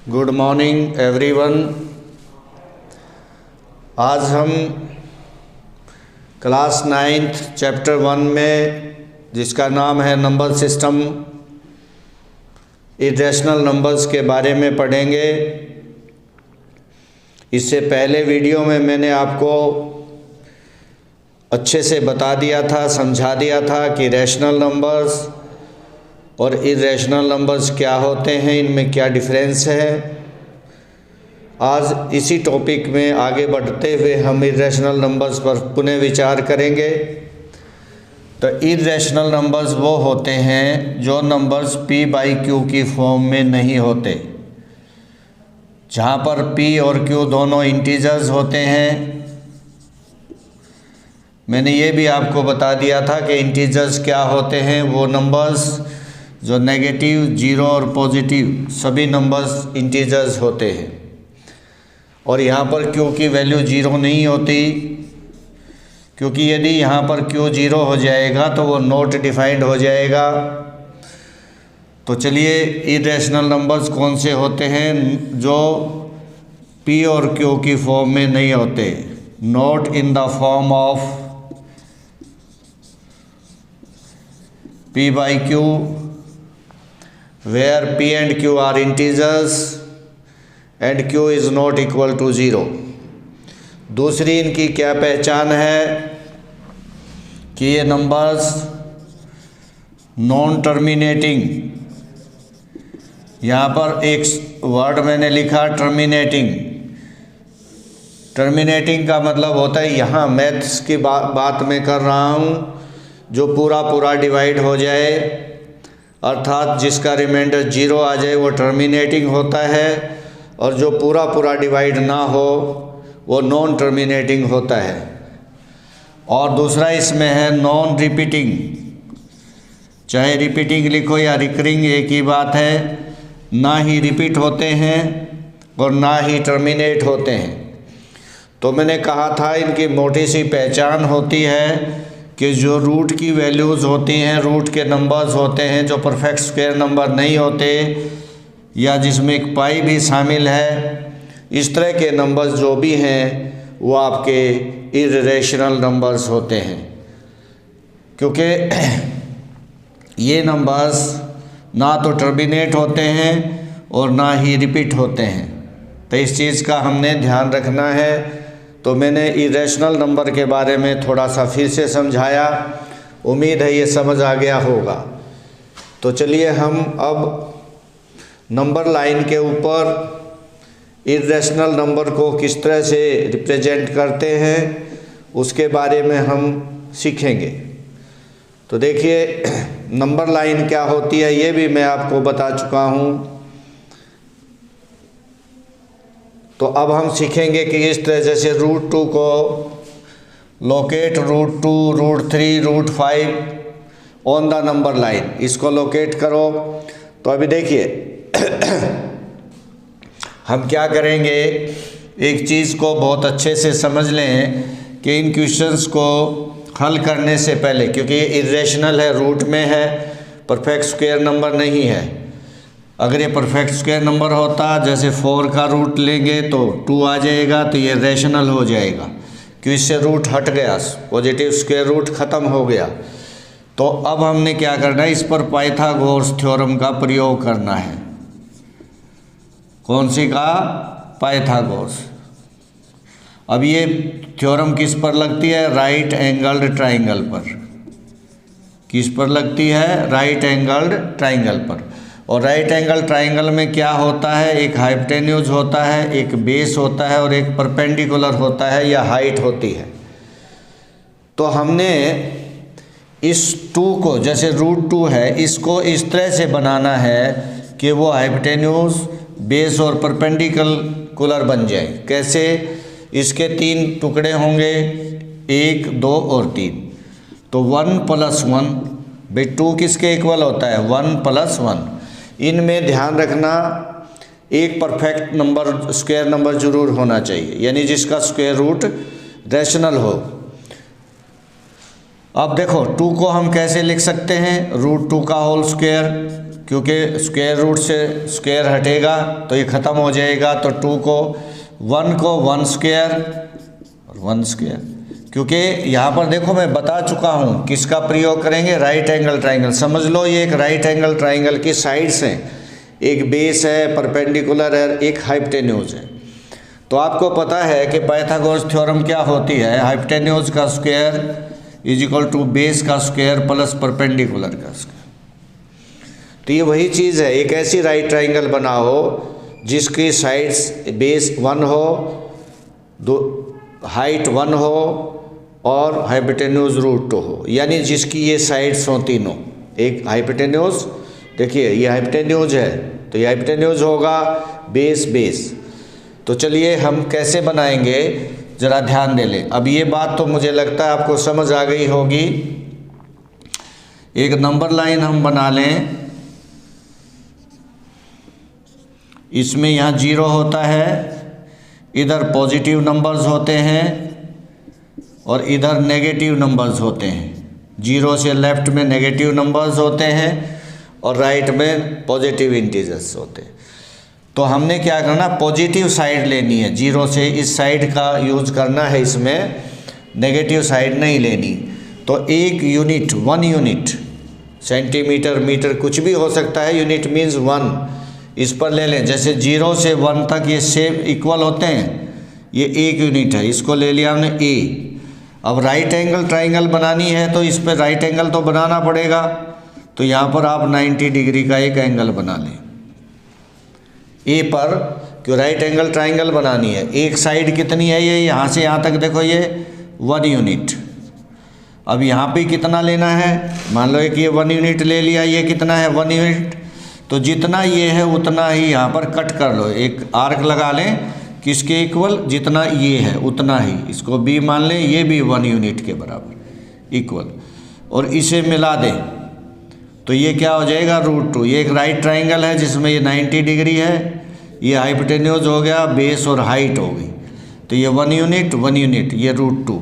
Good morning everyone. आज हम class 9th chapter 1 में, जिसका नाम है नंबर सिस्टम, इरेशनल नंबर्स के बारे में पढ़ेंगे। इससे पहले वीडियो में मैंने आपको अच्छे से बता दिया था, समझा दिया था कि रैशनल नंबर्स और इरेशनल नंबर्स क्या होते हैं, इनमें क्या डिफरेंस है। आज इसी टॉपिक में आगे बढ़ते हुए हम इरेशनल नंबर्स पर पुनः विचार करेंगे। तो इरेशनल नंबर्स वो होते हैं जो नंबर्स p/q की फॉर्म में नहीं होते, जहाँ पर p और q दोनों इंटीजर्स होते हैं। मैंने ये भी आपको बता दिया था कि इंटीजर्स क्या होते हैं। वो नंबर्स जो नेगेटिव, जीरो और पॉजिटिव सभी नंबर्स इंटीजर्स होते हैं। और यहाँ पर q की वैल्यू जीरो नहीं होती, क्योंकि यदि यहाँ पर q जीरो हो जाएगा तो वो नॉट डिफाइंड हो जाएगा। तो चलिए, इरेशनल नंबर्स कौन से होते हैं जो p और q की फॉर्म में नहीं होते। Not in the form of p/q where p and q are integers and q is not equal to 0। दूसरी इनकी क्या पहचान है कि ये नंबर्स नॉन टर्मिनेटिंग, यहाँ पर एक वर्ड मैंने लिखा टर्मिनेटिंग। टर्मिनेटिंग का मतलब होता है, यहाँ मैथ्स की बात मैं कर रहा हूँ, जो पूरा डिवाइड हो जाए, अर्थात जिसका रिमाइंडर जीरो आ जाए वो टर्मिनेटिंग होता है, और जो पूरा डिवाइड ना हो वो नॉन टर्मिनेटिंग होता है। और दूसरा इसमें है नॉन रिपीटिंग। चाहे रिपीटिंग लिखो या रिकरिंग, एक ही बात है। ना ही रिपीट होते हैं और ना ही टर्मिनेट होते हैं। तो मैंने कहा था इनकी मोटी सी पहचान होती है कि जो रूट की वैल्यूज़ होती हैं, रूट के नंबर्स होते हैं जो परफेक्ट स्क्वायर नंबर नहीं होते, या जिसमें एक पाई भी शामिल है, इस तरह के नंबर्स जो भी हैं वो आपके इरेशनल नंबर्स होते हैं। क्योंकि ये नंबर्स ना तो टर्मिनेट होते हैं और ना ही रिपीट होते हैं। तो इस चीज़ का हमने ध्यान रखना है। तो मैंने इरेशनल नंबर के बारे में थोड़ा सा फिर से समझाया, उम्मीद है ये समझ आ गया होगा। तो चलिए हम अब नंबर लाइन के ऊपर इरेशनल नंबर को किस तरह से रिप्रेजेंट करते हैं उसके बारे में हम सीखेंगे। तो देखिए, नंबर लाइन क्या होती है ये भी मैं आपको बता चुका हूँ। तो अब हम सीखेंगे कि इस तरह जैसे √2 को locate √2, √3, √5 on the number line, इसको लोकेट करो। तो अभी देखिए हम क्या करेंगे, एक चीज़ को बहुत अच्छे से समझ लें कि इन क्वेश्चंस को हल करने से पहले, क्योंकि ये इरेशनल है, रूट में है, परफेक्ट स्क्वायर नंबर नहीं है। अगर ये परफेक्ट स्क्वायर नंबर होता, जैसे 4 का रूट लेंगे तो 2 आ जाएगा, तो ये रैशनल हो जाएगा, क्योंकि इससे रूट हट गया, पॉजिटिव स्क्वायर रूट ख़त्म हो गया। तो अब हमने क्या करना है, इस पर पाइथागोरस थ्योरम का प्रयोग करना है। कौन सी का? पाइथागोरस। अब ये थ्योरम किस पर लगती है? राइट एंगल्ड ट्राइंगल पर। किस पर लगती है? राइट एंगल्ड ट्राइंगल पर। और राइट एंगल ट्राइंगल में क्या होता है? एक हाइपोटेन्यूज होता है, एक बेस होता है और एक परपेंडिकुलर होता है या हाइट होती है। तो हमने इस 2 को, जैसे √2 है, इसको इस तरह से बनाना है कि वो हाइपोटेन्यूज, बेस और परपेंडिकुलर बन जाए। कैसे? इसके 3 टुकड़े होंगे, 1, 2 और 3। तो 1 + 1 भाई 2 किसके इक्वल होता है? 1 + 1। इनमें ध्यान रखना, एक परफेक्ट नंबर, स्क्वायर नंबर जरूर होना चाहिए, यानी जिसका स्क्वायर रूट रैशनल हो। अब देखो 2 को हम कैसे लिख सकते हैं? √2 का होल स्क्वायर। क्योंकि स्क्वायर रूट से स्क्वायर हटेगा तो ये ख़त्म हो जाएगा। तो 2 को 1 को 1 स्क्वायर और 1 स्क्वायर, क्योंकि यहाँ पर देखो मैं बता चुका हूँ किसका प्रयोग करेंगे, राइट एंगल ट्राइंगल। समझ लो ये एक राइट एंगल ट्राइंगल की साइड्स हैं, एक बेस है, परपेंडिकुलर है, एक हाइपोटेन्यूज है। तो आपको पता है कि पाइथागोरस थ्योरम क्या होती है, हाइपोटेन्यूज का square is equal to base का स्क्वायर प्लस परपेंडिकुलर का स्क्वायर। तो ये वही चीज़ है, एक ऐसी राइट ट्राइंगल बनाओ जिसकी साइड्स बेस 1 हो, हाइट 1 हो और हाइपोटेन्यूज √2 हो, यानी जिसकी ये साइड्स हों तीनों। एक हाइपोटेन्यूज, देखिए ये हाइपोटेन्यूज है तो ये हाइपोटेन्यूज होगा, बेस बेस। तो चलिए हम कैसे बनाएंगे ज़रा ध्यान दे लें। अब ये बात तो मुझे लगता है आपको समझ आ गई होगी। एक नंबर लाइन हम बना लें, इसमें यहाँ 0 होता है, इधर पॉजिटिव नंबर्स होते हैं और इधर नेगेटिव नंबर्स होते हैं। 0 से लेफ्ट में नेगेटिव नंबर्स होते हैं और राइट में पॉजिटिव इंटीजर्स होते हैं। तो हमने क्या करना, पॉजिटिव साइड लेनी है, 0 से इस साइड का यूज करना है, इसमें नेगेटिव साइड नहीं लेनी। तो 1 यूनिट, 1 यूनिट, सेंटीमीटर मीटर कुछ भी हो सकता है, यूनिट मीन्स 1, इस पर ले लें। जैसे 0 से 1 तक ये सेम इक्वल होते हैं, ये 1 यूनिट है, इसको ले लिया हमने ए। अब राइट एंगल ट्राइंगल बनानी है तो इस पर राइट एंगल तो बनाना पड़ेगा। तो यहाँ पर आप 90 डिग्री का एक एंगल बना लें ए पर, क्यों राइट एंगल ट्राइंगल बनानी है। एक साइड कितनी है, ये यहाँ से यहाँ तक देखो ये 1 यूनिट। अब यहाँ पे कितना लेना है, मान लो कि ये 1 यूनिट ले लिया, ये कितना है 1 यूनिट। तो जितना ये है उतना ही यहाँ पर कट कर लो, एक आर्क लगा लें किसके इक्वल, जितना ये है उतना ही, इसको बी मान लें, ये भी 1 यूनिट के बराबर इक्वल, और इसे मिला दें तो ये क्या हो जाएगा √2। ये एक राइट ट्राइंगल है जिसमें ये 90 डिग्री है, ये हाइपोटेन्यूज हो गया, बेस और हाइट हो गई। तो ये 1 यूनिट 1 यूनिट, ये √2।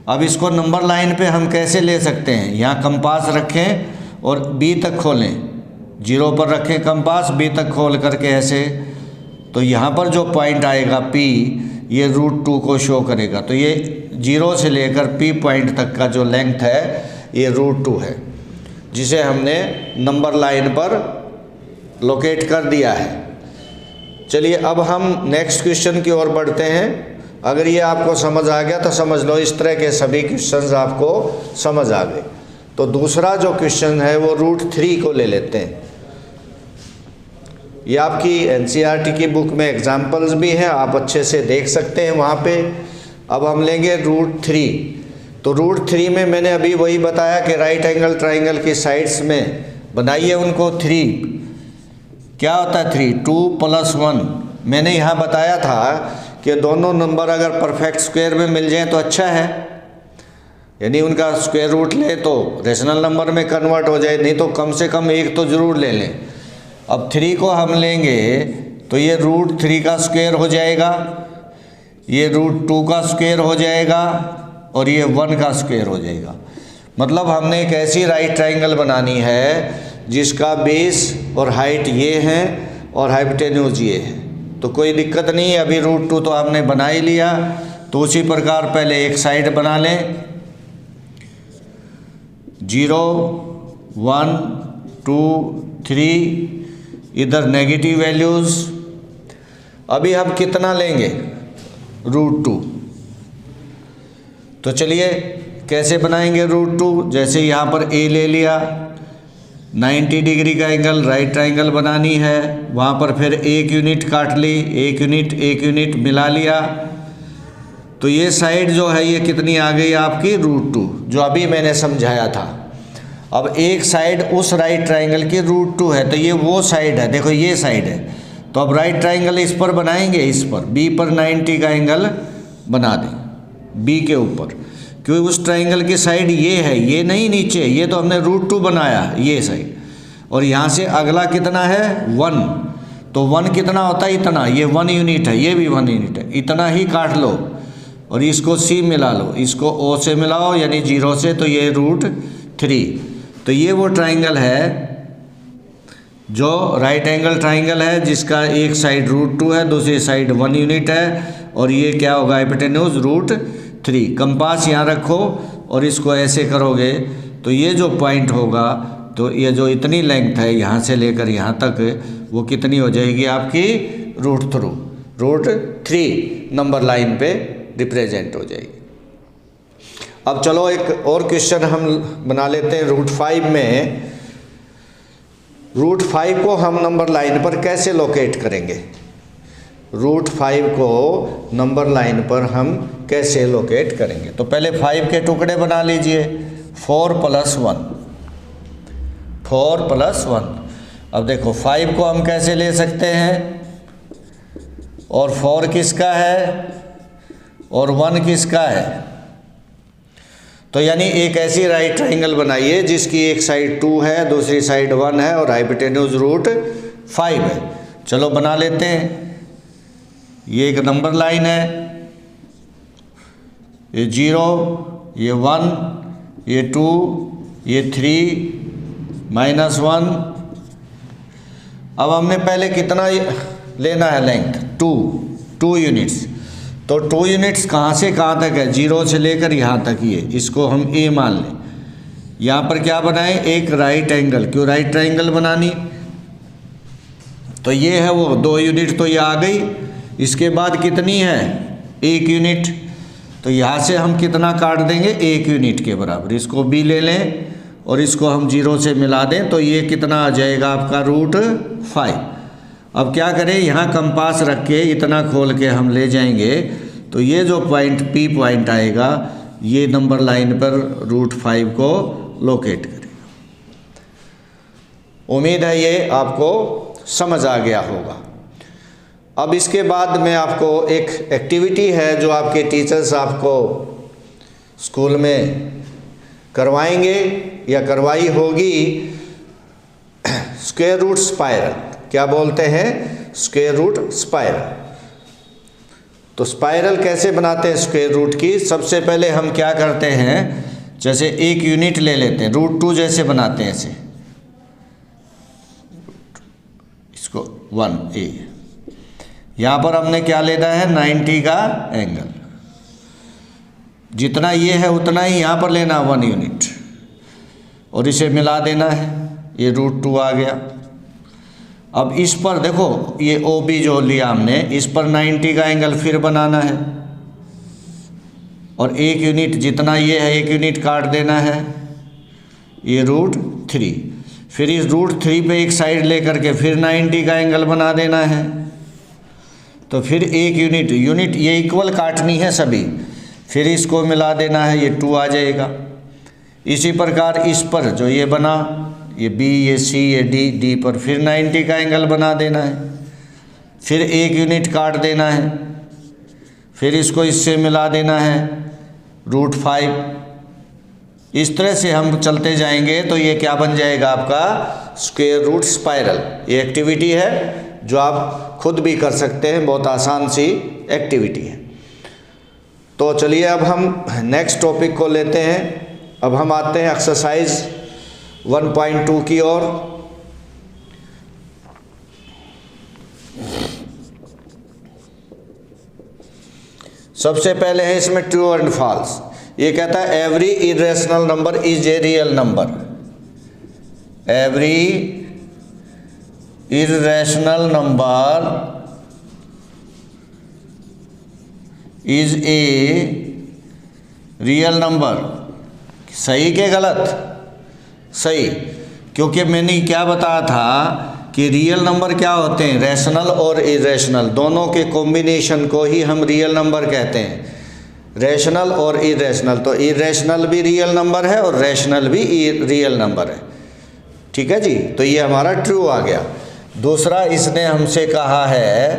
अब इसको नंबर लाइन पे हम कैसे ले सकते हैं, यहाँ कंपास रखें और बी तक खोलें, 0 पर रखें कंपास, बी तक खोल करके ऐसे, तो यहाँ पर जो पॉइंट आएगा P, ये √2 को शो करेगा। तो ये 0 से लेकर P पॉइंट तक का जो लेंथ है ये √2 है, जिसे हमने नंबर लाइन पर लोकेट कर दिया है। चलिए अब हम नेक्स्ट क्वेश्चन की ओर बढ़ते हैं। अगर ये आपको समझ आ गया तो समझ लो इस तरह के सभी क्वेश्चंस आपको समझ आ गए। तो दूसरा जो क्वेश्चन है वो √3 को ले लेते हैं। ये आपकी NCERT की बुक में एग्जाम्पल्स भी हैं, आप अच्छे से देख सकते हैं वहाँ पे। अब हम लेंगे √3। तो √3 में मैंने अभी वही बताया कि राइट एंगल ट्राइंगल की साइड्स में बनाइए उनको 3। क्या होता है 3, 2 + 1। मैंने यहाँ बताया था कि दोनों नंबर अगर परफेक्ट स्क्वायर में मिल जाएं तो अच्छा है, यानी उनका स्क्वायर रूट ले तो रेशनल नंबर में कन्वर्ट हो जाए, नहीं तो कम से कम एक तो ज़रूर ले लें। अब 3 को हम लेंगे तो ये √3 का स्क्वायर हो जाएगा, ये √2 का स्क्वायर हो जाएगा और ये 1 का स्क्वायर हो जाएगा। मतलब हमने एक ऐसी राइट ट्राइंगल बनानी है जिसका बेस और हाइट ये है और हाइपोटेन्यूज ये है। तो कोई दिक्कत नहीं है, अभी √2 तो हमने बना ही लिया। तो उसी प्रकार पहले एक साइड बना लें, 0 1 2 3, इधर नेगेटिव वैल्यूज़। अभी हम कितना लेंगे √2। तो चलिए कैसे बनाएंगे √2। जैसे यहाँ पर A ले लिया, 90 डिग्री का एंगल राइट ट्राइंगल बनानी है, वहाँ पर फिर 1 यूनिट काट ली, 1 यूनिट 1 यूनिट मिला लिया। तो ये साइड जो है ये कितनी आ गई आपकी √2, जो अभी मैंने समझाया था। अब एक साइड उस राइट ट्राइंगल की √2 है, तो ये वो साइड है, देखो ये साइड है। तो अब राइट ट्राइंगल इस पर बनाएंगे, इस पर B पर 90 का एंगल बना दें, B के ऊपर, क्योंकि उस ट्राइंगल की साइड ये है, ये नहीं नीचे, ये तो हमने √2 बनाया ये साइड। और यहाँ से अगला कितना है 1, तो 1 कितना होता है इतना, ये 1 यूनिट है, ये भी 1 यूनिट है, इतना ही काट लो और इसको C मिला लो, इसको O से मिलाओ यानी 0 से, तो ये √3। तो ये वो ट्राइंगल है जो राइट एंगल ट्राइंगल है जिसका एक साइड √2 है, दूसरी साइड 1 यूनिट है, और ये क्या होगा हाइपोटेन्यूज √3। कंपास यहाँ रखो और इसको ऐसे करोगे तो ये जो पॉइंट होगा, तो ये जो इतनी लेंथ है यहाँ से लेकर यहाँ तक, वो कितनी हो जाएगी आपकी √3 नंबर लाइन पे रिप्रेजेंट हो जाएगी। अब चलो एक और क्वेश्चन हम बना लेते हैं √5 में। √5 को हम नंबर लाइन पर कैसे लोकेट करेंगे? √5 को नंबर लाइन पर हम कैसे लोकेट करेंगे? तो पहले 5 के टुकड़े बना लीजिए, 4 + 1, 4 + 1। अब देखो 5 को हम कैसे ले सकते हैं, और 4 किसका है और 1 किसका है? तो यानी एक ऐसी राइट ट्राइंगल बनाइए जिसकी एक साइड 2 है, दूसरी साइड 1 है और हाइपोटेन्यूज √5 है। चलो बना लेते हैं। ये एक नंबर लाइन है, ये 0, ये 1, ये 2, ये 3, -1। अब हमने पहले कितना लेना है लेंथ? 2 यूनिट्स। तो 2 यूनिट्स कहाँ से कहाँ तक है? 0 से लेकर यहाँ तक ही है, इसको हम A मान लें। यहाँ पर क्या बनाएं? एक राइट एंगल। क्यों राइट ट्राइंगल बनानी? तो ये है वो 2 यूनिट, तो ये आ गई। इसके बाद कितनी है? 1 यूनिट। तो यहाँ से हम कितना काट देंगे? 1 यूनिट के बराबर। इसको B ले लें और इसको हम 0 से मिला दें, तो ये कितना आ जाएगा आपका √5। अब क्या करें? यहाँ कंपास रख के इतना खोल के हम ले जाएंगे, तो ये जो पॉइंट P पॉइंट आएगा, ये नंबर लाइन पर √5 को लोकेट करेगा। उम्मीद है ये आपको समझ आ गया होगा। अब इसके बाद में आपको एक एक्टिविटी है जो आपके टीचर्स आपको स्कूल में करवाएंगे या करवाई होगी, स्क्वायर रूट स्पाइरल। क्या बोलते हैं? Square root spiral. तो स्पाइरल कैसे बनाते हैं स्क्वायर रूट की? सबसे पहले हम क्या करते हैं, जैसे 1 यूनिट ले लेते हैं, √2 जैसे बनाते हैं ऐसे, इसको 1A। यहाँ पर हमने क्या लेना है? 90 का एंगल। जितना ये है उतना ही यहाँ पर लेना 1 यूनिट, और इसे मिला देना है, ये √2 आ गया। अब इस पर देखो, ये OB जो लिया हमने, इस पर 90 का एंगल फिर बनाना है, और 1 यूनिट जितना ये है 1 यूनिट काट देना है, ये √3। फिर इस √3 पे एक साइड लेकर के फिर 90 का एंगल बना देना है, तो फिर 1 यूनिट ये इक्वल काटनी है सभी, फिर इसको मिला देना है, ये 2 आ जाएगा। इसी प्रकार इस पर जो ये बना, ये B, ये C, ये D पर फिर 90 का एंगल बना देना है, फिर 1 यूनिट काट देना है, फिर इसको इससे मिला देना है, √5। इस तरह से हम चलते जाएंगे तो ये क्या बन जाएगा आपका? Square root spiral. ये एक्टिविटी है जो आप खुद भी कर सकते हैं, बहुत आसान सी एक्टिविटी है। तो चलिए अब हम नेक्स्ट टॉपिक को लेते हैं। अब हम आते हैं एक्सरसाइज 1.2 की ओर। सबसे पहले है इसमें ट्रू एंड फॉल्स। ये कहता है every irrational number is a real number. Every irrational number is a real number. सही के गलत? सही, क्योंकि मैंने क्या बताया था कि रियल नंबर क्या होते हैं? रैशनल और इरेशनल दोनों के कॉम्बिनेशन को ही हम रियल नंबर कहते हैं, रैशनल और इरेशनल। तो इरेशनल भी रियल नंबर है और रैशनल भी रियल नंबर है। ठीक है जी, तो ये हमारा ट्रू आ गया। दूसरा इसने हमसे कहा है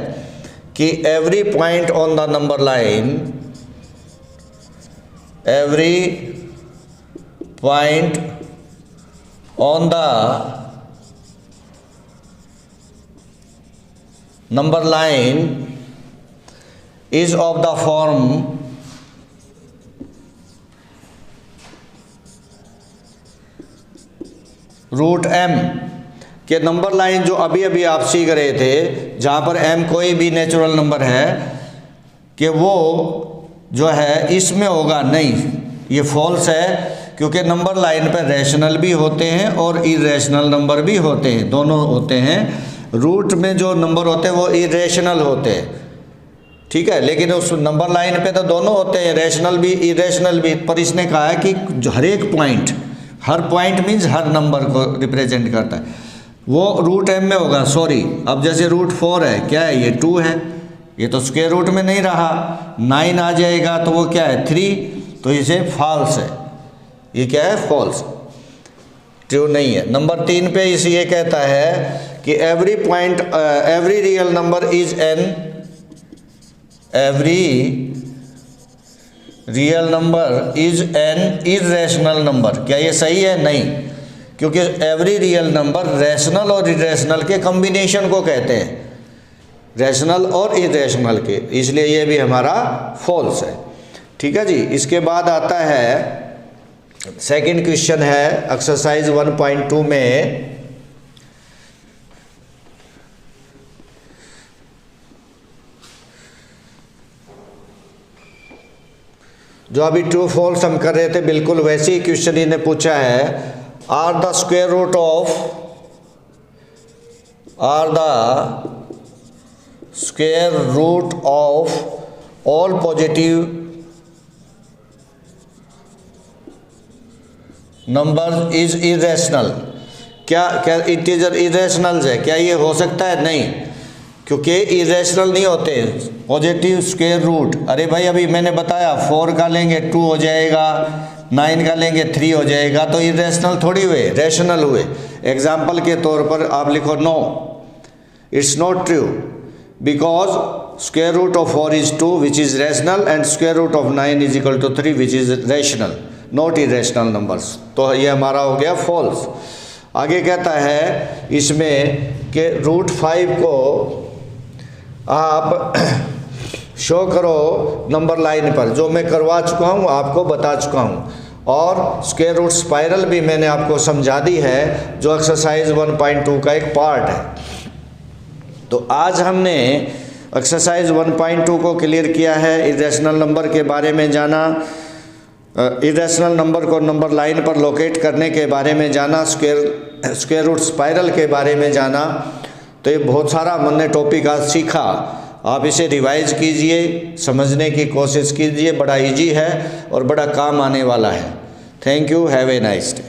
कि every point on the number line, every point on the number line is of the form √m। कि नंबर लाइन जो अभी अभी आप सीख रहे थे, जहाँ पर m कोई भी नेचुरल नंबर है, कि वो जो है इसमें होगा, नहीं, ये फॉल्स है, क्योंकि नंबर लाइन पर रैशनल भी होते हैं और इरेशनल नंबर भी होते हैं, दोनों होते हैं। रूट में जो नंबर होते हैं वो इरेशनल होते हैं, ठीक है, लेकिन उस नंबर लाइन पे तो दोनों होते हैं, रैशनल भी इरेशनल भी। पर इसने कहा है कि हर एक पॉइंट, हर पॉइंट मीन्स हर नंबर को रिप्रेजेंट करता है, वो रूट m में होगा। सॉरी, अब जैसे रूट 4 है, क्या है ये 2 है, ये तो स्क्वायर रूट में नहीं रहा। 9 आ जाएगा तो वो क्या है 3, तो इसे फॉल्स है, ये क्या है फॉल्स, ट्रू नहीं है। नंबर 3 पे इसे ये कहता है कि every point, every real number is an, every real number is an irrational number. क्या ये सही है? नहीं, क्योंकि एवरी रियल नंबर रैशनल और इरेशनल के कॉम्बिनेशन को कहते हैं, रैशनल और इरेशनल के, इसलिए ये भी हमारा फॉल्स है। ठीक है जी। इसके बाद आता है सेकंड क्वेश्चन है एक्सरसाइज 1.2 में, जो अभी ट्रू फॉल्स हम कर रहे थे, बिल्कुल वैसे ही क्वेश्चन इन्हें पूछा है। Are the square root of, are the square root of all positive number is irrational. क्या इंटीजर इरेशनल है? क्या ये हो सकता है? नहीं, क्योंकि इरेशनल नहीं होते पॉजिटिव स्क्वायर रूट। अरे भाई अभी मैंने बताया 4 का लेंगे 2 हो जाएगा, 9 का लेंगे 3 हो जाएगा, तो इरेशनल थोड़ी हुए, रैशनल हुए। एग्जाम्पल के तौर पर आप लिखो no, it's not true because square root of 4 is 2 which is rational and square root of 9 is equal to 3 which is rational, not irrational numbers. तो ये हमारा हो गया फॉल्स। आगे कहता है इसमें कि रूट 5 को आप शो करो नंबर लाइन पर, जो मैं करवा चुका हूँ, आपको बता चुका हूँ, और स्क्वायर रूट स्पाइरल भी मैंने आपको समझा दी है, जो एक्सरसाइज 1.2 का एक पार्ट है। तो आज हमने एक्सरसाइज 1.2 को क्लियर किया है, इरेशनल नंबर के बारे में जाना, इरेशनल नंबर को नंबर लाइन पर लोकेट करने के बारे में जाना, स्क्वायर रूट स्पाइरल के बारे में जाना। तो ये बहुत सारा हमने टॉपिक आज सीखा। आप इसे रिवाइज कीजिए, समझने की कोशिश कीजिए, बड़ा इजी है और बड़ा काम आने वाला है। Thank you, have a nice day.